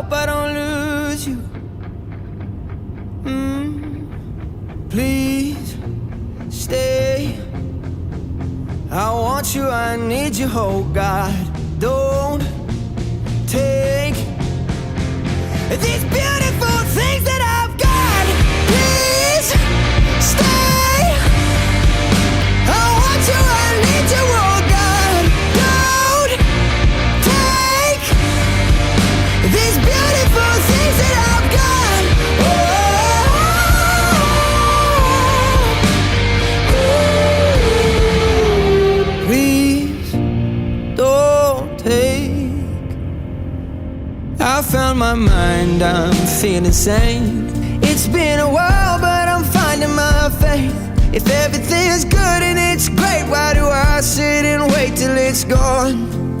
hope I don't lose you. Please stay. I want you, I need you, oh God. Don't take these beautiful things that I've got. Please stay. I want you, I need you, oh God. Don't take these beautiful things that I've got. Please don't take. I found my mind, I'm feeling sane. It's been a while, but I'm finding my faith. If everything's good and it's great, why do I sit and wait till it's gone?